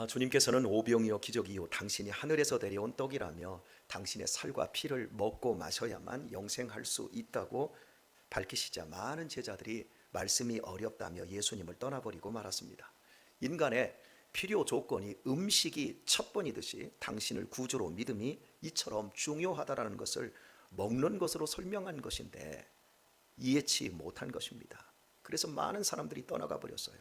주님께서는 오병이어 기적이요 당신이 하늘에서 내려온 떡이라며 당신의 살과 피를 먹고 마셔야만 영생할 수 있다고 밝히시자 많은 제자들이 말씀이 어렵다며 예수님을 떠나버리고 말았습니다. 인간의 필요 조건이 음식이 첫 번이듯이 당신을 구주로 믿음이 이처럼 중요하다라는 것을 먹는 것으로 설명한 것인데 이해치 못한 것입니다. 그래서 많은 사람들이 떠나가 버렸어요.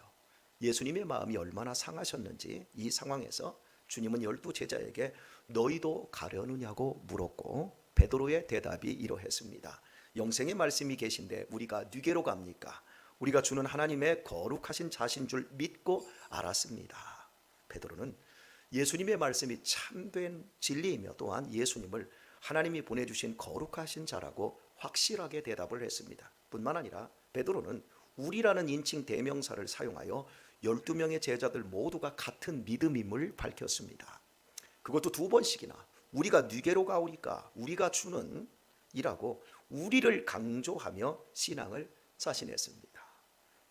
예수님의 마음이 얼마나 상하셨는지 이 상황에서 주님은 12 제자에게 너희도 가려느냐고 물었고 베드로의 대답이 이러했습니다. 영생의 말씀이 계신데 우리가 누게로 갑니까? 우리가 주는 하나님의 거룩하신 자신 줄 믿고 알았습니다. 베드로는 예수님의 말씀이 참된 진리이며 또한 예수님을 하나님이 보내주신 거룩하신 자라고 확실하게 대답을 했습니다. 뿐만 아니라 베드로는 우리라는 인칭 대명사를 사용하여 12명의 제자들 모두가 같은 믿음임을 밝혔습니다. 그것도 2번씩이나 우리가 누게로 가오리까 우리가 주는 이라고 우리를 강조하며 신앙을 자신했습니다.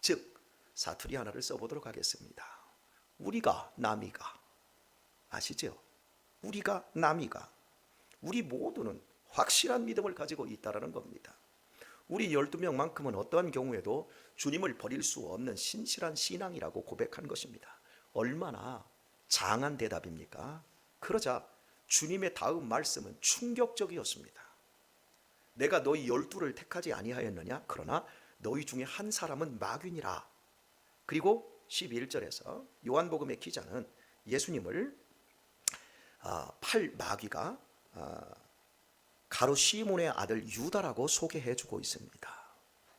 즉 사투리 하나를 써보도록 하겠습니다. 우리가 남이가 아시죠? 우리가 남이가 우리 모두는 확실한 믿음을 가지고 있다는 겁니다. 우리 12명만큼은 어떠한 경우에도 주님을 버릴 수 없는 신실한 신앙이라고 고백한 것입니다. 얼마나 장한 대답입니까? 그러자 주님의 다음 말씀은 충격적이었습니다. 내가 너희 12를 택하지 아니하였느냐? 그러나 너희 중에 한 사람은 마귀니라. 그리고 11절에서 요한복음의 기자는 예수님을 팔 마귀가 가룟 시몬의 아들 유다라고 소개해주고 있습니다.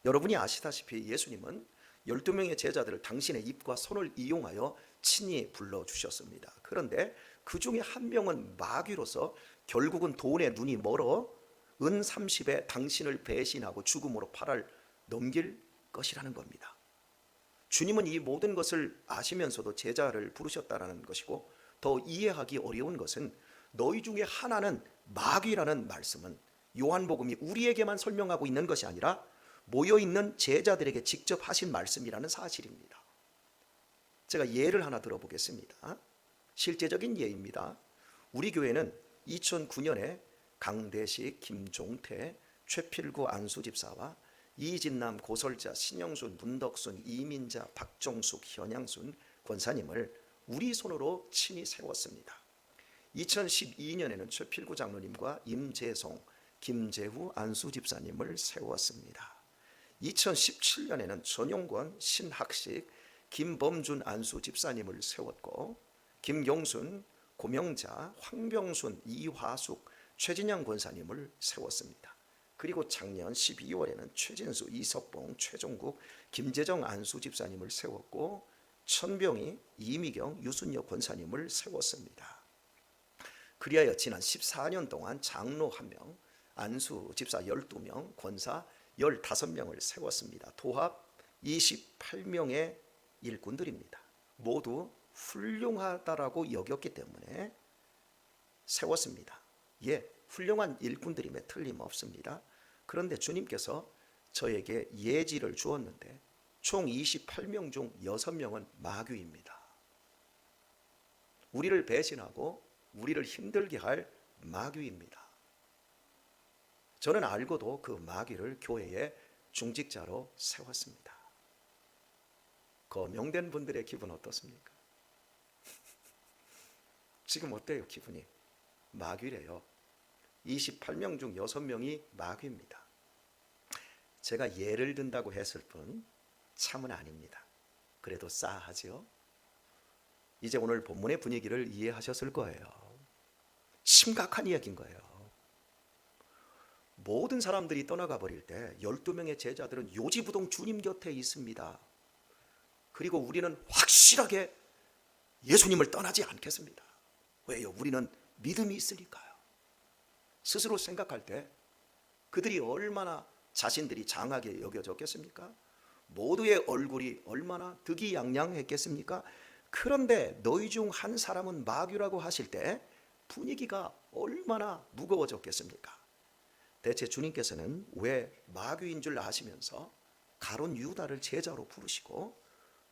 여러분이 아시다시피 예수님은 12명의 제자들을 당신의 입과 손을 이용하여 친히 불러주셨습니다. 그런데 그 중에 한 명은 마귀로서 결국은 돈에 눈이 멀어 은 30에 당신을 배신하고 죽음으로 팔을 넘길 것이라는 겁니다. 주님은 이 모든 것을 아시면서도 제자를 부르셨다는 것이고 더 이해하기 어려운 것은 너희 중에 하나는 마귀라는 말씀은 요한복음이 우리에게만 설명하고 있는 것이 아니라 모여있는 제자들에게 직접 하신 말씀이라는 사실입니다. 제가 예를 하나 들어보겠습니다. 실제적인 예입니다. 우리 교회는 2009년에 강대식, 김종태, 최필구 안수집사와 이진남, 고설자, 신영순, 문덕순, 이민자, 박정숙, 현양순 권사님을 우리 손으로 친히 세웠습니다. 2012년에는 최필구 장로님과 임재송, 김재후 안수집사님을 세웠습니다. 2017년에는 전용권, 신학식, 김범준 안수집사님을 세웠고 김용순, 고명자, 황병순, 이화숙, 최진양 권사님을 세웠습니다. 그리고 작년 12월에는 최진수, 이석봉, 최종국, 김재정 안수집사님을 세웠고 천병희, 이미경, 유순여 권사님을 세웠습니다. 그리하여 지난 14년 동안 장로 1명, 안수 집사 12명, 권사 15명을 세웠습니다. 도합 28명의 일꾼들입니다. 모두 훌륭하다라고 여겼기 때문에 세웠습니다. 훌륭한 일꾼들임에 틀림없습니다. 그런데 주님께서 저에게 예지를 주었는데 총 28명 중 6명은 마귀입니다. 우리를 배신하고 우리를 힘들게 할 마귀입니다. 저는 알고도 그 마귀를 교회의 중직자로 세웠습니다. 거명된 분들의 기분 어떻습니까? 지금 어때요 기분이? 마귀래요. 28명 중 6명이 마귀입니다. 제가 예를 든다고 했을 뿐 참은 아닙니다. 그래도 싸하죠? 이제 오늘 본문의 분위기를 이해하셨을 거예요. 심각한 이야기인 거예요. 모든 사람들이 떠나가 버릴 때 12명의 제자들은 요지부동 주님 곁에 있습니다. 그리고 우리는 확실하게 예수님을 떠나지 않겠습니다. 왜요? 우리는 믿음이 있으니까요. 스스로 생각할 때 그들이 얼마나 자신들이 장하게 여겨졌겠습니까? 모두의 얼굴이 얼마나 득이양양했겠습니까? 그런데 너희 중 한 사람은 마귀라고 하실 때 분위기가 얼마나 무거워졌겠습니까? 대체 주님께서는 왜 마귀인 줄 아시면서 가룟 유다를 제자로 부르시고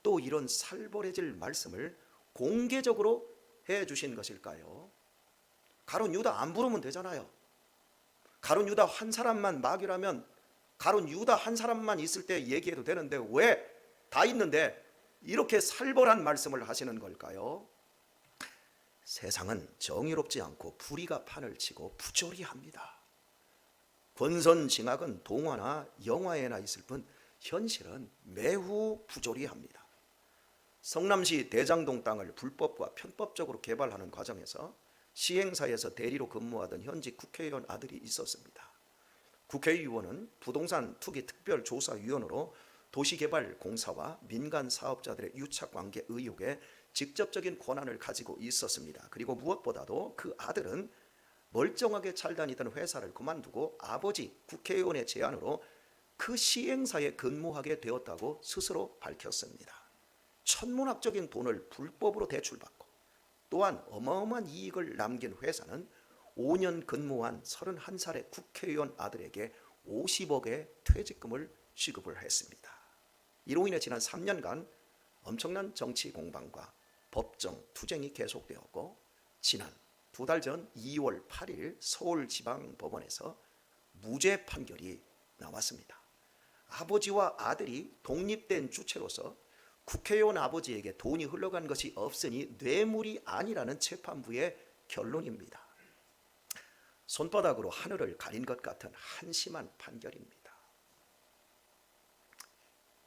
또 이런 살벌해질 말씀을 공개적으로 해 주신 것일까요? 가룟 유다 안 부르면 되잖아요. 가룟 유다 한 사람만 마귀라면 가룟 유다 한 사람만 있을 때 얘기해도 되는데 왜 다 있는데 이렇게 살벌한 말씀을 하시는 걸까요? 세상은 정의롭지 않고 불의가 판을 치고 부조리합니다. 권선징악은 동화나 영화에나 있을 뿐 현실은 매우 부조리합니다. 성남시 대장동 땅을 불법과 편법적으로 개발하는 과정에서 시행사에서 대리로 근무하던 현직 국회의원 아들이 있었습니다. 국회의원은 부동산 투기 특별조사위원으로 도시개발공사와 민간 사업자들의 유착관계 의혹에 직접적인 권한을 가지고 있었습니다. 그리고 무엇보다도 그 아들은 멀쩡하게 잘 다니던 회사를 그만두고 아버지 국회의원의 제안으로 그 시행사에 근무하게 되었다고 스스로 밝혔습니다. 천문학적인 돈을 불법으로 대출받고 또한 어마어마한 이익을 남긴 회사는 5년 근무한 31살의 국회의원 아들에게 50억의 퇴직금을 지급을 했습니다. 이로 인해 지난 3년간 엄청난 정치 공방과 법정 투쟁이 계속되었고 지난 2달 전 2월 8일 서울지방법원에서 무죄 판결이 나왔습니다. 아버지와 아들이 독립된 주체로서 국회의원 아버지에게 돈이 흘러간 것이 없으니 뇌물이 아니라는 재판부의 결론입니다. 손바닥으로 하늘을 가린 것 같은 한심한 판결입니다.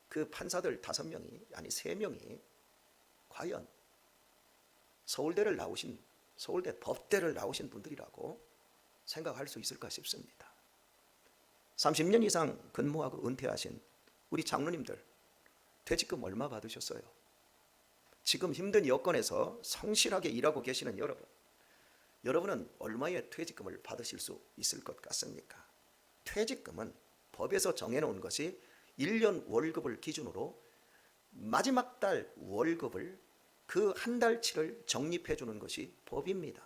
그 판사들 5명이 아니 3명이 과연 서울대 법대를 나오신 분들이라고 생각할 수 있을까 싶습니다. 30년 이상 근무하고 은퇴하신 우리 장로님들 퇴직금 얼마 받으셨어요? 지금 힘든 여건에서 성실하게 일하고 계시는 여러분은 얼마의 퇴직금을 받으실 수 있을 것 같습니까? 퇴직금은 법에서 정해놓은 것이 1년 월급을 기준으로 마지막 달 월급을 그 한 달치를 적립해 주는 것이 법입니다.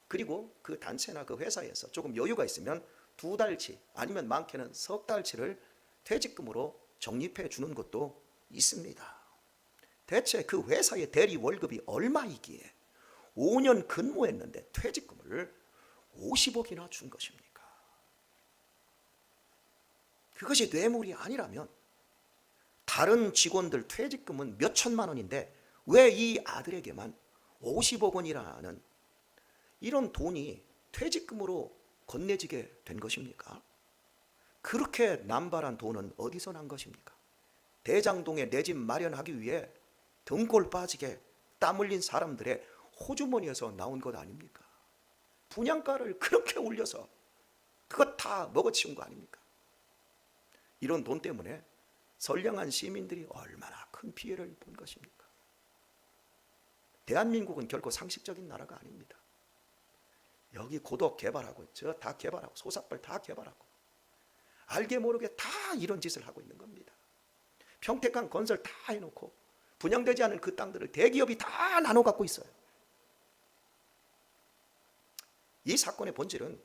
그리고 그 단체나 그 회사에서 조금 여유가 있으면 2달치 아니면 많게는 석 달치를 퇴직금으로 적립해 주는 것도 있습니다. 대체 그 회사의 대리 월급이 얼마이기에 5년 근무했는데 퇴직금을 50억이나 준 것입니까? 그것이 뇌물이 아니라면 다른 직원들 퇴직금은 몇 천만 원인데 왜 이 아들에게만 50억 원이라는 이런 돈이 퇴직금으로 건네지게 된 것입니까? 그렇게 남발한 돈은 어디서 난 것입니까? 대장동에 내 집 마련하기 위해 등골 빠지게 땀 흘린 사람들의 호주머니에서 나온 것 아닙니까? 분양가를 그렇게 올려서 그것 다 먹어치운 거 아닙니까? 이런 돈 때문에 선량한 시민들이 얼마나 큰 피해를 본 것입니까? 대한민국은 결코 상식적인 나라가 아닙니다. 여기 고덕 개발하고 저 다 개발하고 소사발 다 개발하고 알게 모르게 다 이런 짓을 하고 있는 겁니다. 평택강 건설 다 해놓고 분양되지 않은 그 땅들을 대기업이 다 나눠 갖고 있어요. 이 사건의 본질은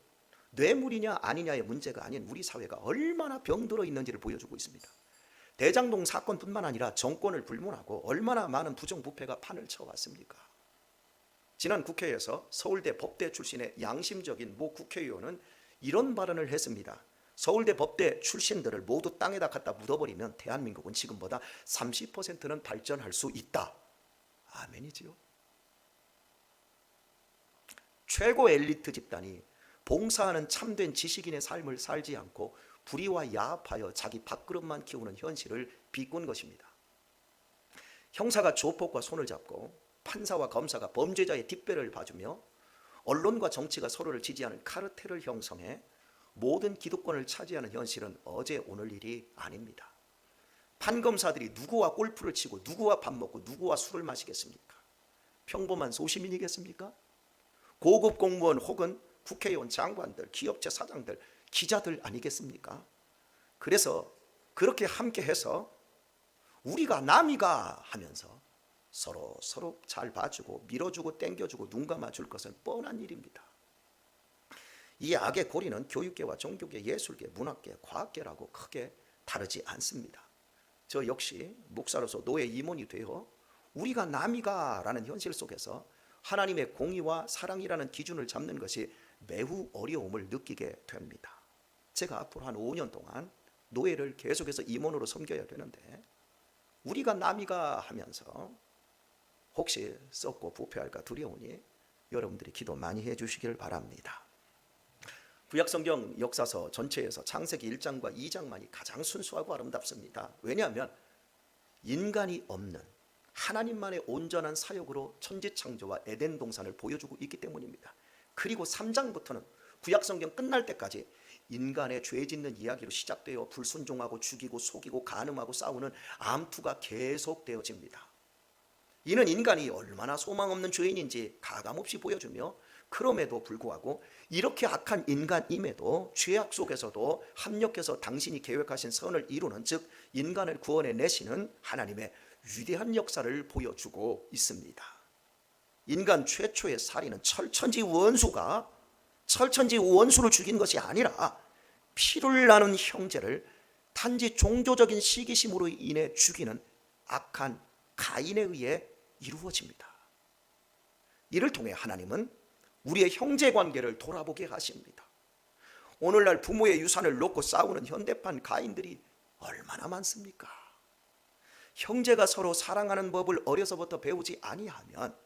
뇌물이냐 아니냐의 문제가 아닌 우리 사회가 얼마나 병들어 있는지를 보여주고 있습니다. 대장동 사건뿐만 아니라 정권을 불문하고 얼마나 많은 부정부패가 판을 쳐왔습니까? 지난 국회에서 서울대 법대 출신의 양심적인 모 국회의원은 이런 발언을 했습니다. 서울대 법대 출신들을 모두 땅에다 갖다 묻어버리면 대한민국은 지금보다 30%는 발전할 수 있다. 아멘이지요. 최고 엘리트 집단이 봉사하는 참된 지식인의 삶을 살지 않고 불의와 야합하여 자기 밥그릇만 키우는 현실을 비꾼 것입니다. 형사가 조폭과 손을 잡고 판사와 검사가 범죄자의 뒷배를 봐주며 언론과 정치가 서로를 지지하는 카르텔을 형성해 모든 기득권을 차지하는 현실은 어제 오늘 일이 아닙니다. 판검사들이 누구와 골프를 치고 누구와 밥 먹고 누구와 술을 마시겠습니까? 평범한 소시민이겠습니까? 고급 공무원 혹은 국회의원 장관들, 기업체 사장들, 기자들 아니겠습니까? 그래서 그렇게 함께해서 우리가 남이가 하면서 서로 잘 봐주고 밀어주고 땡겨주고 눈 감아줄 것은 뻔한 일입니다. 이 악의 고리는 교육계와 종교계, 예술계, 문학계, 과학계라고 크게 다르지 않습니다. 저 역시 목사로서 노예 임원이 되어 우리가 남이가라는 현실 속에서 하나님의 공의와 사랑이라는 기준을 잡는 것이 매우 어려움을 느끼게 됩니다. 제가 앞으로 한 5년 동안 노예를 계속해서 임원으로 섬겨야 되는데 우리가 남이가 하면서 혹시 썩고 부패할까 두려우니 여러분들이 기도 많이 해주시길 바랍니다. 구약성경 역사서 전체에서 창세기 1장과 2장만이 가장 순수하고 아름답습니다. 왜냐하면 인간이 없는 하나님만의 온전한 사역으로 천지창조와 에덴 동산을 보여주고 있기 때문입니다. 그리고 3장부터는 구약성경 끝날 때까지 인간의 죄 짓는 이야기로 시작되어 불순종하고 죽이고 속이고 간음하고 싸우는 암투가 계속되어집니다. 이는 인간이 얼마나 소망 없는 죄인인지 가감없이 보여주며 그럼에도 불구하고 이렇게 악한 인간임에도 죄악 속에서도 합력해서 당신이 계획하신 선을 이루는, 즉 인간을 구원해 내시는 하나님의 위대한 역사를 보여주고 있습니다. 인간 최초의 살인은 철천지 원수를 죽인 것이 아니라 피를 나눈 형제를 단지 종교적인 시기심으로 인해 죽이는 악한 가인에 의해 이루어집니다. 이를 통해 하나님은 우리의 형제 관계를 돌아보게 하십니다. 오늘날 부모의 유산을 놓고 싸우는 현대판 가인들이 얼마나 많습니까? 형제가 서로 사랑하는 법을 어려서부터 배우지 아니하면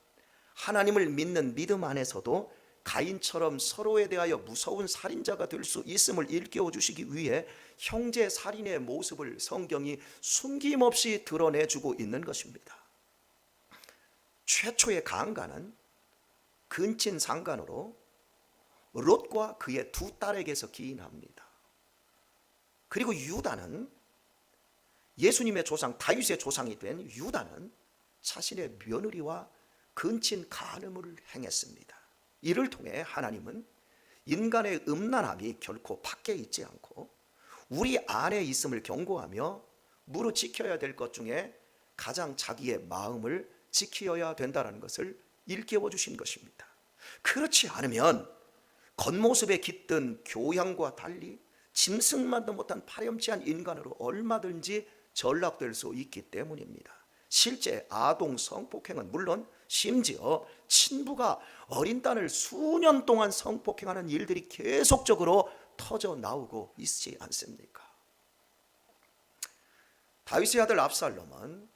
하나님을 믿는 믿음 안에서도 가인처럼 서로에 대하여 무서운 살인자가 될 수 있음을 일깨워 주시기 위해 형제 살인의 모습을 성경이 숨김없이 드러내주고 있는 것입니다. 최초의 강간은 근친 상간으로 롯과 그의 두 딸에게서 기인합니다. 그리고 유다는 예수님의 조상 다윗의 조상이 된 유다는 자신의 며느리와 근친 간음을 행했습니다. 이를 통해 하나님은 인간의 음란함이 결코 밖에 있지 않고 우리 안에 있음을 경고하며 무릇 지켜야 될 것 중에 가장 자기의 마음을 지켜야 된다는 것을 일깨워 주신 것입니다. 그렇지 않으면 겉모습에 깃든 교양과 달리 짐승만도 못한 파렴치한 인간으로 얼마든지 전락될 수 있기 때문입니다. 실제 아동 성폭행은 물론 심지어 친부가 어린 딸을 수년 동안 성폭행하는 일들이 계속적으로 터져 나오고 있지 않습니까? 다윗의 아들 압살롬은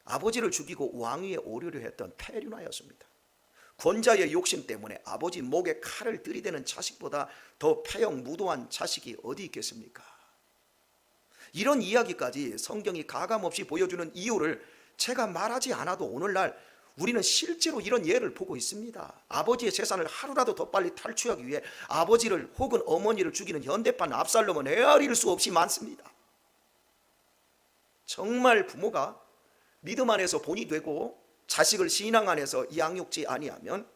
아버지를 죽이고 왕위에 오르려 했던 폐륜아였습니다. 권자의 욕심 때문에 아버지 목에 칼을 들이대는 자식보다 더 폐역무도한 자식이 어디 있겠습니까? 이런 이야기까지 성경이 가감없이 보여주는 이유를 제가 말하지 않아도 오늘날 우리는 실제로 이런 예를 보고 있습니다. 아버지의 재산을 하루라도 더 빨리 탈취하기 위해 아버지를 혹은 어머니를 죽이는 현대판 압살롬은 헤아릴 수 없이 많습니다. 정말 부모가 믿음 안에서 본이 되고 자식을 신앙 안에서 양육지 아니하면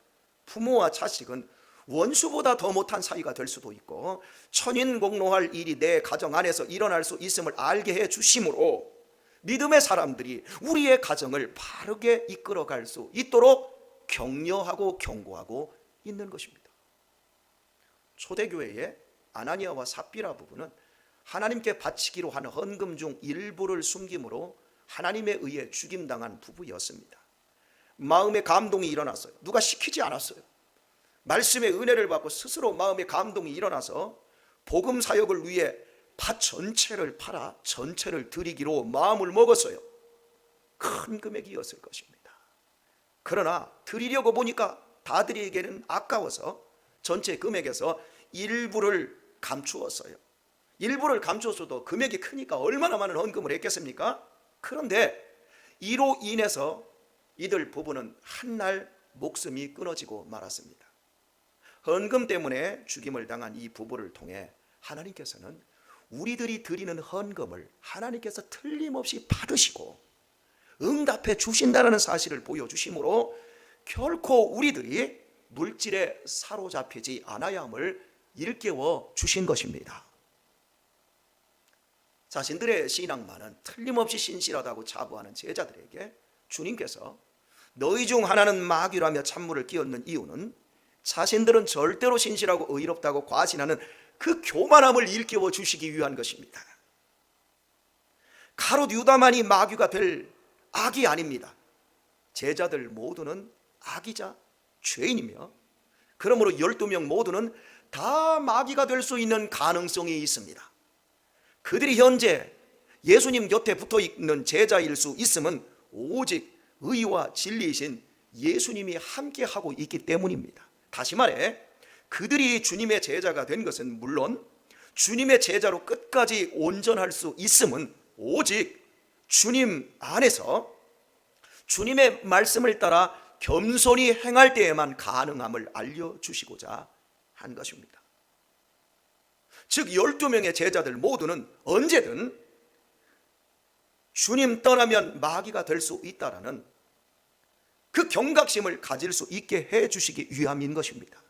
부모와 자식은 원수보다 더 못한 사이가 될 수도 있고 천인공노할 일이 내 가정 안에서 일어날 수 있음을 알게 해 주심으로 믿음의 사람들이 우리의 가정을 바르게 이끌어갈 수 있도록 격려하고 경고하고 있는 것입니다. 초대교회의 아나니아와 삽비라 부부는 하나님께 바치기로 한 헌금 중 일부를 숨김으로 하나님에 의해 죽임당한 부부였습니다. 마음의 감동이 일어났어요. 누가 시키지 않았어요. 말씀의 은혜를 받고 스스로 마음의 감동이 일어나서 복음 사역을 위해 밭 전체를 팔아 전체를 드리기로 마음을 먹었어요. 큰 금액이었을 것입니다. 그러나 드리려고 보니까 다들에게는 아까워서 전체 금액에서 일부를 감추었어요. 일부를 감추어서도 금액이 크니까 얼마나 많은 헌금을 했겠습니까? 그런데 이로 인해서 이들 부부는 한날 목숨이 끊어지고 말았습니다. 헌금 때문에 죽임을 당한 이 부부를 통해 하나님께서는 우리들이 드리는 헌금을 하나님께서 틀림없이 받으시고 응답해 주신다는 사실을 보여주심으로 결코 우리들이 물질에 사로잡히지 않아야 함을 일깨워 주신 것입니다. 자신들의 신앙만은 틀림없이 신실하다고 자부하는 제자들에게 주님께서 너희 중 하나는 마귀라며 찬물을 끼얹는 이유는 자신들은 절대로 신실하고 의롭다고 과신하는 그 교만함을 일깨워 주시기 위한 것입니다. 가롯 유다만이 마귀가 될 악이 아닙니다. 제자들 모두는 악이자 죄인이며 그러므로 12명 모두는 다 마귀가 될 수 있는 가능성이 있습니다. 그들이 현재 예수님 곁에 붙어 있는 제자일 수 있음은 오직 의와 진리이신 예수님이 함께하고 있기 때문입니다. 다시 말해 그들이 주님의 제자가 된 것은 물론 주님의 제자로 끝까지 온전할 수 있음은 오직 주님 안에서 주님의 말씀을 따라 겸손히 행할 때에만 가능함을 알려주시고자 한 것입니다. 즉 12명의 제자들 모두는 언제든 주님 떠나면 마귀가 될 수 있다라는 그 경각심을 가질 수 있게 해주시기 위함인 것입니다.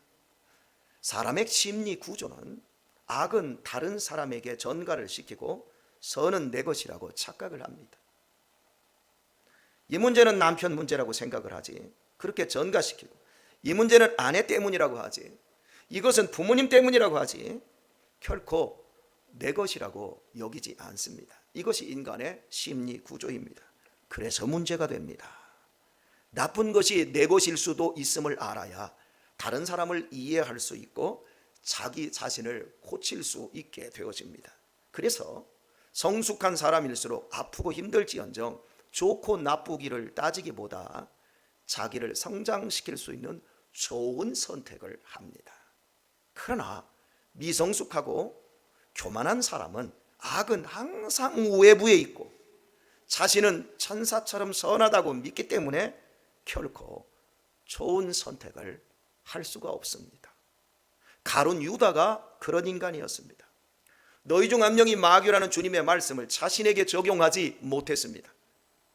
사람의 심리 구조는 악은 다른 사람에게 전가를 시키고 선은 내 것이라고 착각을 합니다. 이 문제는 남편 문제라고 생각을 하지, 그렇게 전가시키고 이 문제는 아내 때문이라고 하지, 이것은 부모님 때문이라고 하지 결코 내 것이라고 여기지 않습니다. 이것이 인간의 심리 구조입니다. 그래서 문제가 됩니다. 나쁜 것이 내 것일 수도 있음을 알아야 다른 사람을 이해할 수 있고 자기 자신을 고칠 수 있게 되어집니다. 그래서 성숙한 사람일수록 아프고 힘들지언정 좋고 나쁘기를 따지기보다 자기를 성장시킬 수 있는 좋은 선택을 합니다. 그러나 미성숙하고 교만한 사람은 악은 항상 외부에 있고 자신은 천사처럼 선하다고 믿기 때문에 결코 좋은 선택을 할 수가 없습니다. 가룟 유다가 그런 인간이었습니다. 너희 중 한 명이 마귀라는 주님의 말씀을 자신에게 적용하지 못했습니다.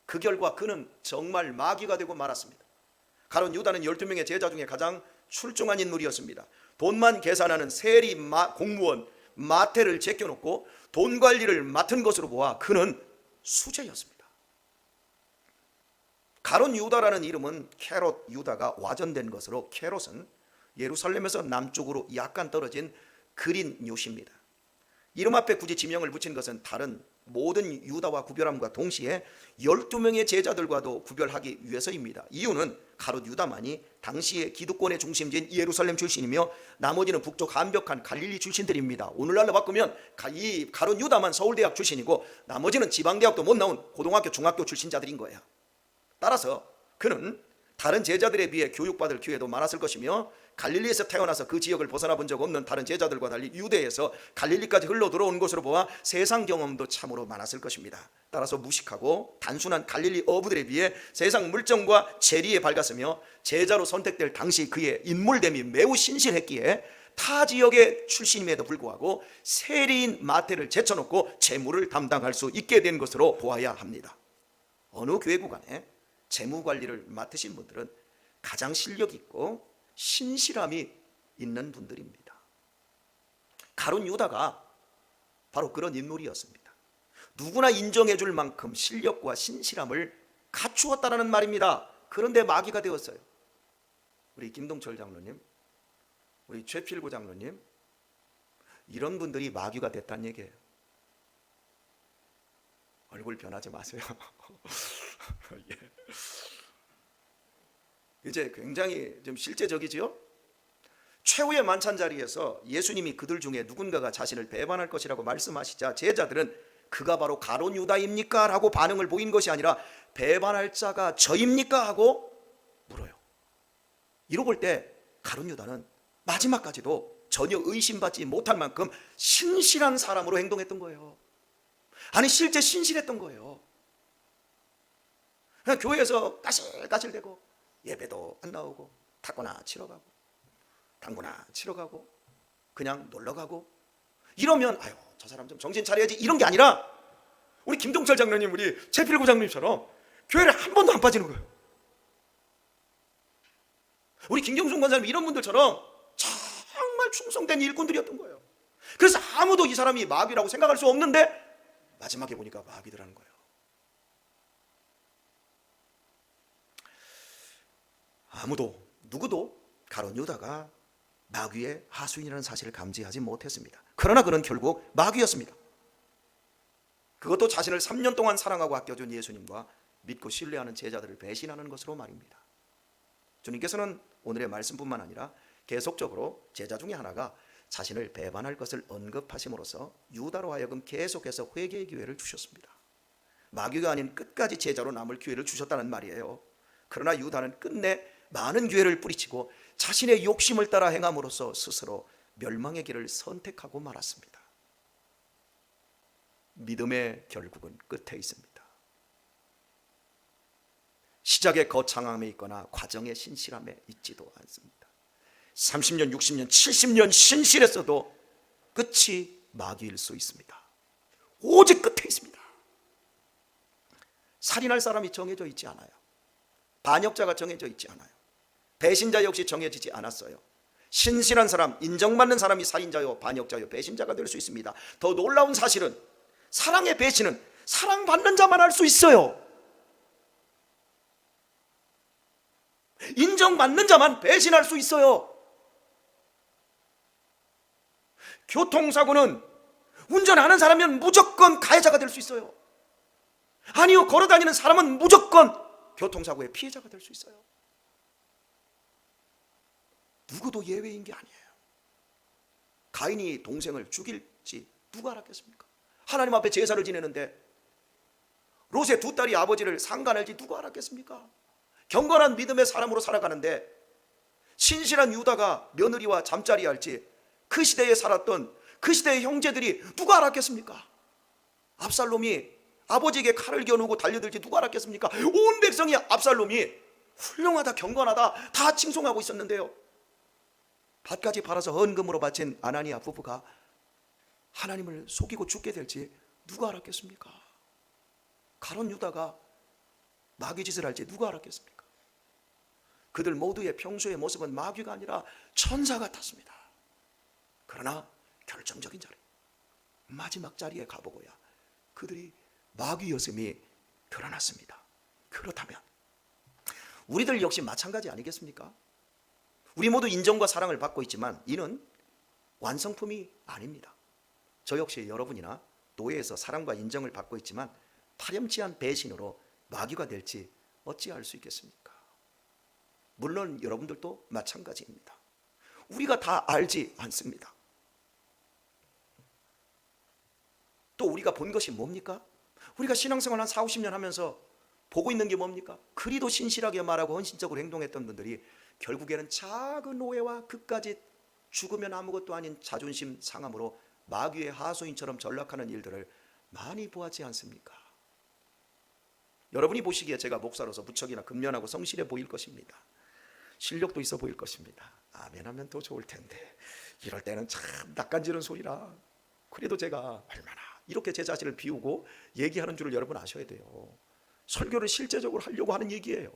그 결과 그는 정말 마귀가 되고 말았습니다. 가룟 유다는 12명의 제자 중에 가장 출중한 인물이었습니다. 돈만 계산하는 세리 공무원 마태를 제껴놓고 돈 관리를 맡은 것으로 보아 그는 수재였습니다. 가룟 유다라는 이름은 캐롯 유다가 와전된 것으로, 캐롯은 예루살렘에서 남쪽으로 약간 떨어진 그린 요시입니다. 이름 앞에 굳이 지명을 붙인 것은 다른 모든 유다와 구별함과 동시에 12명의 제자들과도 구별하기 위해서입니다. 이유는 가룟 유다만이 당시의 기득권의 중심지인 예루살렘 출신이며 나머지는 북쪽 한적한 갈릴리 출신들입니다. 오늘날로 바꾸면 이 가룟 유다만 서울대학 출신이고 나머지는 지방대학도 못 나온 고등학교 중학교 출신자들인 거예요. 따라서 그는 다른 제자들에 비해 교육받을 기회도 많았을 것이며 갈릴리에서 태어나서 그 지역을 벗어나 본 적 없는 다른 제자들과 달리 유대에서 갈릴리까지 흘러 들어온 것으로 보아 세상 경험도 참으로 많았을 것입니다. 따라서 무식하고 단순한 갈릴리 어부들에 비해 세상 물정과 재리에 밝았으며 제자로 선택될 당시 그의 인물됨이 매우 신실했기에 타 지역의 출신임에도 불구하고 세리인 마태를 제쳐놓고 재무를 담당할 수 있게 된 것으로 보아야 합니다. 어느 교회 구간에 재무관리를 맡으신 분들은 가장 실력 있고 신실함이 있는 분들입니다. 가룟 유다가 바로 그런 인물이었습니다. 누구나 인정해 줄 만큼 실력과 신실함을 갖추었다라는 말입니다. 그런데 마귀가 되었어요. 우리 김동철 장로님, 우리 최필구 장로님, 이런 분들이 마귀가 됐다는 얘기예요. 얼굴 변하지 마세요. 예. 이제 굉장히 좀 실제적이지요? 최후의 만찬 자리에서 예수님이 그들 중에 누군가가 자신을 배반할 것이라고 말씀하시자 제자들은 그가 바로 가룟 유다입니까? 라고 반응을 보인 것이 아니라 배반할 자가 저입니까? 하고 물어요. 이러고 볼 때 가룟 유다는 마지막까지도 전혀 의심받지 못할 만큼 신실한 사람으로 행동했던 거예요. 아니 실제 신실했던 거예요. 그냥 교회에서 까실까실대고 예배도 안 나오고 탁구나 치러 가고 당구나 치러 가고 그냥 놀러 가고 이러면 아유 저 사람 좀 정신 차려야지 이런 게 아니라 우리 김동철 장로님, 우리 최필구 장로님처럼 교회를 한 번도 안 빠지는 거예요. 우리 김경순 권사님 이런 분들처럼 정말 충성된 일꾼들이었던 거예요. 그래서 아무도 이 사람이 마귀라고 생각할 수 없는데 마지막에 보니까 마귀더라는 거예요. 아무도 누구도 가룟 유다가 마귀의 하수인이라는 사실을 감지하지 못했습니다. 그러나 그는 결국 마귀였습니다. 그것도 자신을 3년 동안 사랑하고 아껴준 예수님과 믿고 신뢰하는 제자들을 배신하는 것으로 말입니다. 주님께서는 오늘의 말씀뿐만 아니라 계속적으로 제자 중에 하나가 자신을 배반할 것을 언급하심으로써 유다로 하여금 계속해서 회개의 기회를 주셨습니다. 마귀가 아닌 끝까지 제자로 남을 기회를 주셨다는 말이에요. 그러나 유다는 끝내 많은 기회를 뿌리치고 자신의 욕심을 따라 행함으로써 스스로 멸망의 길을 선택하고 말았습니다. 믿음의 결국은 끝에 있습니다. 시작의 거창함에 있거나 과정의 신실함에 있지도 않습니다. 30년, 60년, 70년 신실했어도 끝이 마귀일 수 있습니다. 오직 끝에 있습니다. 살인할 사람이 정해져 있지 않아요. 반역자가 정해져 있지 않아요. 배신자 역시 정해지지 않았어요. 신실한 사람, 인정받는 사람이 살인자요, 반역자요, 배신자가 될 수 있습니다. 더 놀라운 사실은 사랑의 배신은 사랑받는 자만 할 수 있어요. 인정받는 자만 배신할 수 있어요. 교통사고는 운전하는 사람이면 무조건 가해자가 될 수 있어요. 아니요, 걸어다니는 사람은 무조건 교통사고의 피해자가 될 수 있어요. 누구도 예외인 게 아니에요. 가인이 동생을 죽일지 누가 알았겠습니까? 하나님 앞에 제사를 지내는데 롯의 두 딸이 아버지를 상간할지 누가 알았겠습니까? 경건한 믿음의 사람으로 살아가는데 신실한 유다가 며느리와 잠자리 할지 그 시대에 살았던 그 시대의 형제들이 누가 알았겠습니까? 압살롬이 아버지에게 칼을 겨누고 달려들지 누가 알았겠습니까? 온 백성이 압살롬이 훌륭하다, 경건하다 다 칭송하고 있었는데요, 밭까지 팔아서 헌금으로 바친 아나니아 부부가 하나님을 속이고 죽게 될지 누가 알았겠습니까? 가론 유다가 마귀짓을 할지 누가 알았겠습니까? 그들 모두의 평소의 모습은 마귀가 아니라 천사 같았습니다. 그러나 결정적인 자리, 마지막 자리에 가보고야 그들이 마귀였음이 드러났습니다. 그렇다면 우리들 역시 마찬가지 아니겠습니까? 우리 모두 인정과 사랑을 받고 있지만 이는 완성품이 아닙니다. 저 역시 여러분이나 노예에서 사랑과 인정을 받고 있지만 파렴치한 배신으로 마귀가 될지 어찌 알 수 있겠습니까? 물론 여러분들도 마찬가지입니다. 우리가 다 알지 않습니다. 또 우리가 본 것이 뭡니까? 우리가 신앙생활 한 40-50년 하면서 보고 있는 게 뭡니까? 그리도 신실하게 말하고 헌신적으로 행동했던 분들이 결국에는 작은 오해와 그까지 죽으면 아무것도 아닌 자존심 상함으로 마귀의 하소인처럼 전락하는 일들을 많이 보았지 않습니까? 여러분이 보시기에 제가 목사로서 무척이나 근면하고 성실해 보일 것입니다. 실력도 있어 보일 것입니다. 아멘하면 더 좋을 텐데 이럴 때는 참 낯간지른 소리라. 그래도 제가 얼마나 이렇게 제 자신을 비우고 얘기하는 줄을 여러분 아셔야 돼요. 설교를 실제적으로 하려고 하는 얘기예요.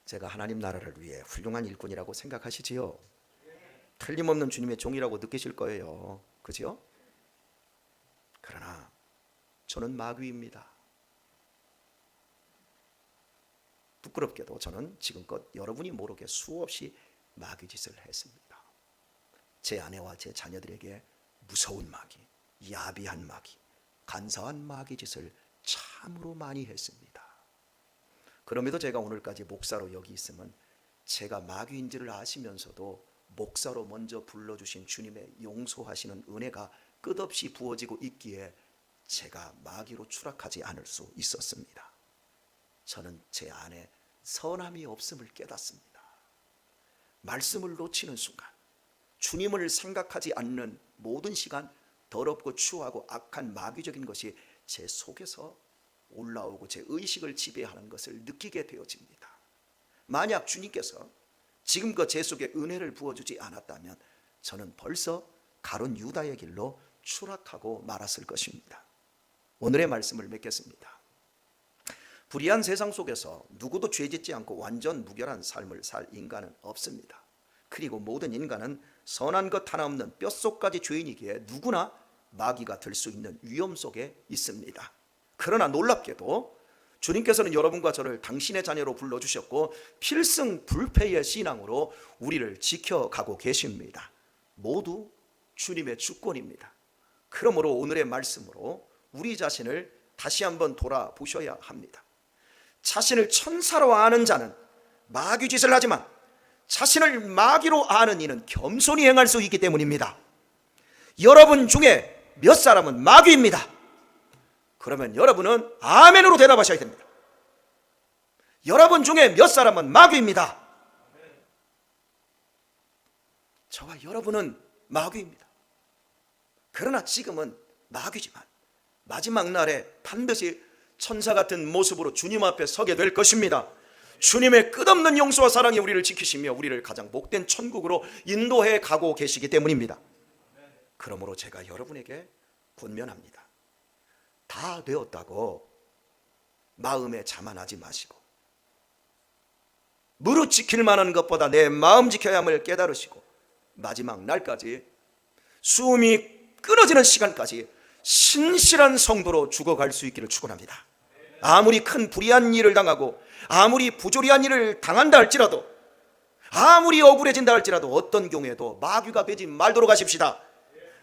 제가 하나님 나라를 위해 훌륭한 일꾼이라고 생각하시지요? 틀림없는 주님의 종이라고 느끼실 거예요. 그죠? 그러나 저는 마귀입니다. 부끄럽게도 저는 지금껏 여러분이 모르게 수없이 마귀짓을 했습니다. 제 아내와 제 자녀들에게 무서운 마귀, 야비한 마귀, 간사한 마귀짓을 참으로 많이 했습니다. 그럼에도 제가 오늘까지 목사로 여기 있으면 제가 마귀인지를 아시면서도 목사로 먼저 불러주신 주님의 용서하시는 은혜가 끝없이 부어지고 있기에 제가 마귀로 추락하지 않을 수 있었습니다. 저는 제 안에 선함이 없음을 깨닫습니다. 말씀을 놓치는 순간, 주님을 생각하지 않는 모든 시간 더럽고 추하고 악한 마귀적인 것이 제 속에서 올라오고 제 의식을 지배하는 것을 느끼게 되어집니다. 만약 주님께서 지금껏 제 속에 은혜를 부어주지 않았다면 저는 벌써 가룟 유다의 길로 추락하고 말았을 것입니다. 오늘의 말씀을 맺겠습니다. 불의한 세상 속에서 누구도 죄짓지 않고 완전 무결한 삶을 살 인간은 없습니다. 그리고 모든 인간은 선한 것 하나 없는 뼛속까지 죄인이기에 누구나 마귀가 될 수 있는 위험 속에 있습니다. 그러나 놀랍게도 주님께서는 여러분과 저를 당신의 자녀로 불러주셨고 필승불패의 신앙으로 우리를 지켜가고 계십니다. 모두 주님의 주권입니다. 그러므로 오늘의 말씀으로 우리 자신을 다시 한번 돌아보셔야 합니다. 자신을 천사로 아는 자는 마귀짓을 하지만 자신을 마귀로 아는 이는 겸손히 행할 수 있기 때문입니다. 여러분 중에 몇 사람은 마귀입니다. 그러면 여러분은 아멘으로 대답하셔야 됩니다. 여러분 중에 몇 사람은 마귀입니다. 저와 여러분은 마귀입니다. 그러나 지금은 마귀지만 마지막 날에 반드시 천사 같은 모습으로 주님 앞에 서게 될 것입니다. 주님의 끝없는 용서와 사랑이 우리를 지키시며 우리를 가장 복된 천국으로 인도해 가고 계시기 때문입니다. 그러므로 제가 여러분에게 권면합니다. 다 되었다고 마음에 자만하지 마시고 무릇 지킬 만한 것보다 내 마음 지켜야 함을 깨달으시고 마지막 날까지 숨이 끊어지는 시간까지 신실한 성도로 죽어갈 수 있기를 축원합니다. 아무리 큰 불의한 일을 당하고 아무리 부조리한 일을 당한다 할지라도 아무리 억울해진다 할지라도 어떤 경우에도 마귀가 되지 말도록 하십시다.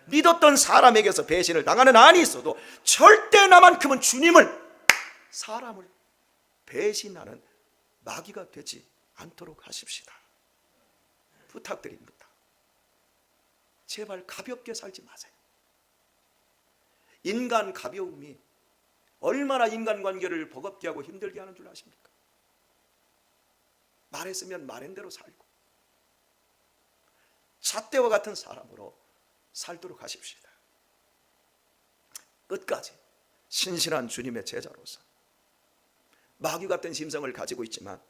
믿었던 사람에게서 배신을 당하는 안이 있어도 절대 나만큼은 주님을 사람을 배신하는 마귀가 되지 않도록 하십시다. 부탁드립니다. 제발 가볍게 살지 마세요. 인간 가벼움이 얼마나 인간관계를 버겁게 하고 힘들게 하는 줄 아십니까? 말했으면 말한 대로 살고 잣대와 같은 사람으로 살도록 하십시다. 끝까지 신실한 주님의 제자로서 마귀 같은 심성을 가지고 있지만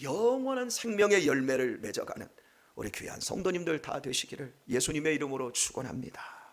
영원한 생명의 열매를 맺어가는 우리 귀한 성도님들 다 되시기를 예수님의 이름으로 축원합니다.